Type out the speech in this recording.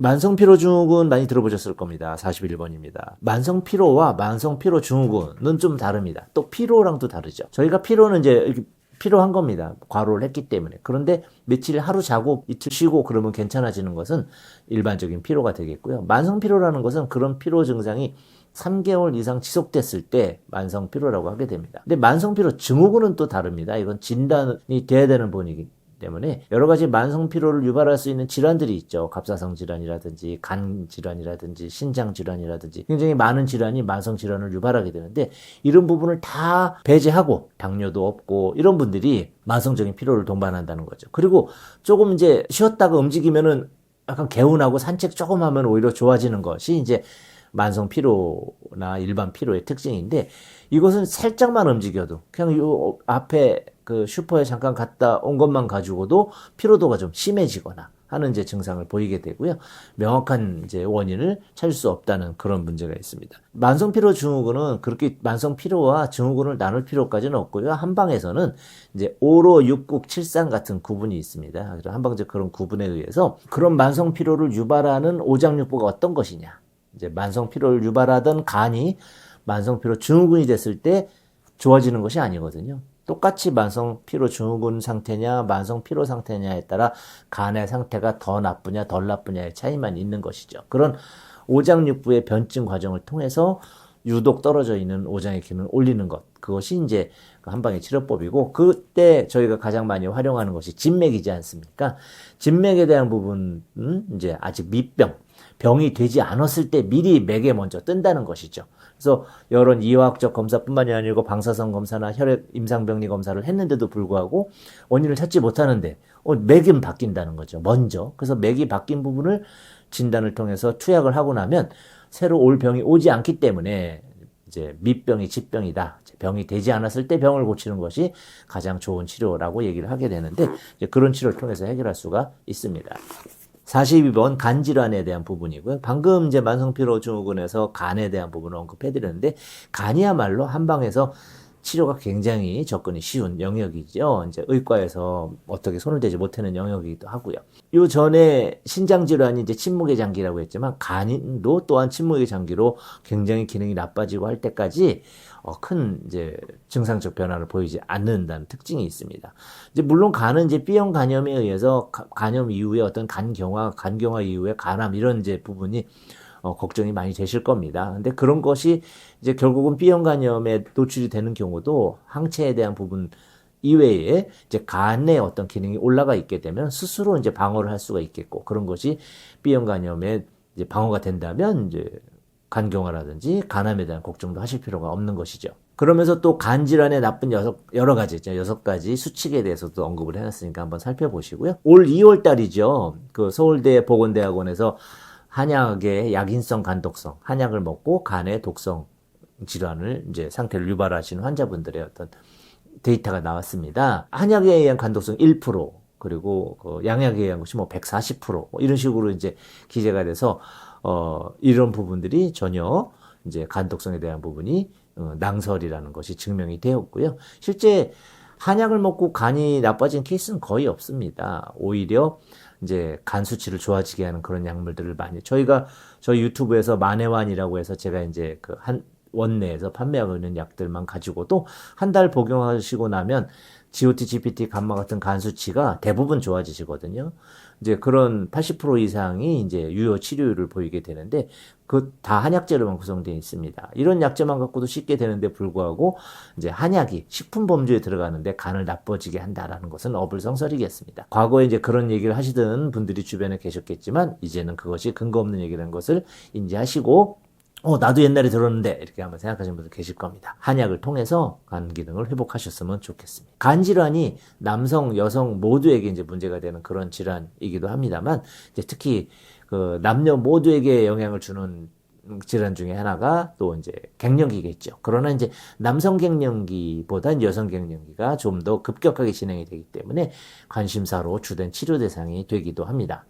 만성피로 증후군 많이 들어보셨을 겁니다. 41번입니다. 만성피로와 만성피로 증후군은 좀 다릅니다. 또 피로랑도 다르죠. 저희가 피로는 이제 이렇게 피로한 겁니다. 과로를 했기 때문에. 그런데 며칠 하루 자고 이틀 쉬고 그러면 괜찮아지는 것은 일반적인 피로가 되겠고요. 만성피로라는 것은 그런 피로 증상이 3개월 이상 지속됐을 때 만성피로라고 하게 됩니다. 근데 만성피로 증후군은 또 다릅니다. 이건 진단이 돼야 되는 본이기 때문에 여러 가지 만성 피로를 유발할 수 있는 질환들이 있죠. 갑사성 질환이라든지 간 질환이라든지 신장 질환이라든지 굉장히 많은 질환이 만성 질환을 유발하게 되는데 이런 부분을 다 배제하고 당뇨도 없고 이런 분들이 만성적인 피로를 동반한다는 거죠. 그리고 조금 이제 쉬었다가 움직이면은 약간 개운하고 산책 조금 하면 오히려 좋아지는 것이 이제 만성 피로나 일반 피로의 특징인데 이것은 살짝만 움직여도 그냥 요 앞에 그 슈퍼에 잠깐 갔다 온 것만 가지고도 피로도가 좀 심해지거나 하는 이제 증상을 보이게 되고요. 명확한 이제 원인을 찾을 수 없다는 그런 문제가 있습니다. 만성 피로 증후군은 그렇게 만성 피로와 증후군을 나눌 필요까지는 없고요. 한방에서는 이제 5로 6국 7상 같은 구분이 있습니다. 그래서 한방적 그런 구분에 의해서 그런 만성 피로를 유발하는 오장육부가 어떤 것이냐. 이제 만성 피로를 유발하던 간이 만성 피로 증후군이 됐을 때 좋아지는 것이 아니거든요. 똑같이 만성 피로 증후군 상태냐 만성 피로 상태냐에 따라 간의 상태가 더 나쁘냐 덜 나쁘냐의 차이만 있는 것이죠. 그런 오장육부의 변증 과정을 통해서 유독 떨어져 있는 오장의 기능을 올리는 것, 그것이 이제 한방의 치료법이고, 그때 저희가 가장 많이 활용하는 것이 진맥이지 않습니까? 진맥에 대한 부분은 이제 아직 밑병, 병이 되지 않았을 때 미리 맥에 먼저 뜬다는 것이죠. 그래서 여러 이화학적 검사뿐만이 아니고 방사선 검사나 혈액 임상병리 검사를 했는데도 불구하고 원인을 찾지 못하는데 맥은 바뀐다는 거죠. 먼저. 그래서 맥이 바뀐 부분을 진단을 통해서 투약을 하고 나면 새로 올 병이 오지 않기 때문에 이제 밑병이 집병이다. 병이 되지 않았을 때 병을 고치는 것이 가장 좋은 치료라고 얘기를 하게 되는데 이제 그런 치료를 통해서 해결할 수가 있습니다. 42번 간질환에 대한 부분이고요. 방금 이제 만성피로 증후군에서 간에 대한 부분을 언급해드렸는데 간이야말로 한방에서 치료가 굉장히 접근이 쉬운 영역이죠. 이제 의과에서 어떻게 손을 대지 못하는 영역이기도 하고요. 요 전에 신장 질환이 이제 침묵의 장기라고 했지만 간도 또한 침묵의 장기로 굉장히 기능이 나빠지고 할 때까지 큰 이제 증상적 변화를 보이지 않는다는 특징이 있습니다. 이제 물론 간은 이제 B형 간염에 의해서 간염 이후에 어떤 간경화 이후에 간암 이런 이제 부분이 걱정이 많이 되실 겁니다. 근데 그런 것이 이제 결국은 B형 간염에 노출이 되는 경우도 항체에 대한 부분 이외에 이제 간의 어떤 기능이 올라가 있게 되면 스스로 이제 방어를 할 수가 있겠고 그런 것이 B형 간염에 이제 방어가 된다면 이제 간경화라든지 간암에 대한 걱정도 하실 필요가 없는 것이죠. 그러면서 또 간질환의 나쁜 여러 가지, 6가지 수칙에 대해서도 언급을 해놨으니까 한번 살펴보시고요. 올 2월 달이죠. 그 서울대 보건대학원에서 한약의 약인성 간독성, 한약을 먹고 간의 독성 질환을 이제 상태를 유발하시는 환자분들의 어떤 데이터가 나왔습니다. 한약에 의한 간독성 1%, 그리고 그 양약에 의한 것이 뭐 140%, 이런 식으로 이제 기재가 돼서, 이런 부분들이 전혀 이제 간독성에 대한 부분이 낭설이라는 것이 증명이 되었고요. 실제 한약을 먹고 간이 나빠진 케이스는 거의 없습니다. 오히려 이제 간 수치를 좋아지게 하는 그런 약물들을 저희 유튜브에서 만해환이라고 해서 제가 이제 그 원내에서 판매하고 있는 약들만 가지고도 한 달 복용하시고 나면 GOT, GPT, 감마 같은 간 수치가 대부분 좋아지시거든요. 이제 그런 80% 이상이 이제 유효 치료율을 보이게 되는데 그 다 한약재로만 구성되어 있습니다. 이런 약재만 갖고도 쉽게 되는데 불구하고 이제 한약이 식품 범주에 들어가는데 간을 나빠지게 한다라는 것은 어불성설이겠습니다. 과거에 이제 그런 얘기를 하시던 분들이 주변에 계셨겠지만 이제는 그것이 근거 없는 얘기라는 것을 인지하시고 나도 옛날에 들었는데 이렇게 한번 생각하시는 분들 계실 겁니다. 한약을 통해서 간 기능을 회복하셨으면 좋겠습니다. 간 질환이 남성, 여성 모두에게 이제 문제가 되는 그런 질환이기도 합니다만 이제 특히 그 남녀 모두에게 영향을 주는 질환 중에 하나가 또 이제 갱년기겠죠. 그러나 이제 남성 갱년기보단 여성 갱년기가 좀 더 급격하게 진행이 되기 때문에 관심사로 주된 치료 대상이 되기도 합니다.